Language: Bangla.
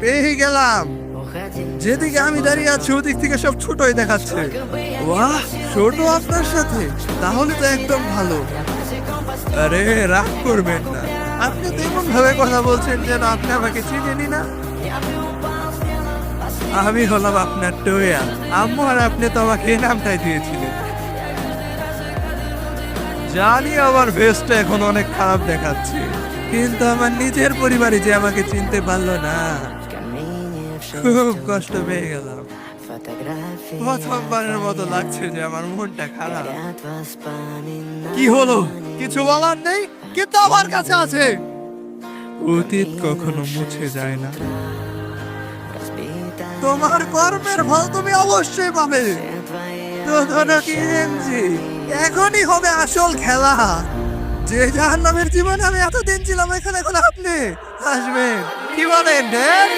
পেয়ে গেলাম। যেদিকে আমি দাঁড়িয়ে আছি ওদিক থেকে সব ছোটই দেখাচ্ছে। বাহ, ছোট আপনার সাথে, তাহলে তো একদম ভালো। আরে রাগ করবেন না, আপনি তো এমন ভাবে কথা বলছেন যেন আপনি আমাকে চিনেনি না। আমি হলাম আপনার টোয়া। আম্মু আর আপনি তো আমাকে এই নামটাই দিয়েছিলেন। জানি আমার ভেস্টটা এখন অনেক খারাপ দেখাচ্ছে, কিন্তু আমার নিজের পরিবারই যে আমাকে চিনতে পারলো না, খুব কষ্ট পেয়ে গেলাম। প্রথমবারের মতো লাগছে যে আমার মনটা খারাপ। কি হলো? কিছু বলার নেই, কিন্তু আমার কাছে আছে। অতীত কখনো মুছে যায় না, তোমার কর্মের ফল তুমি অবশ্যই পাবে। এখনই হবে আসল খেলা। যে জাহান্নামের জীবনে আমি এতদিন ছিলাম, এখন এখন আপনি আসবেন। কি বলেন ড্যাড?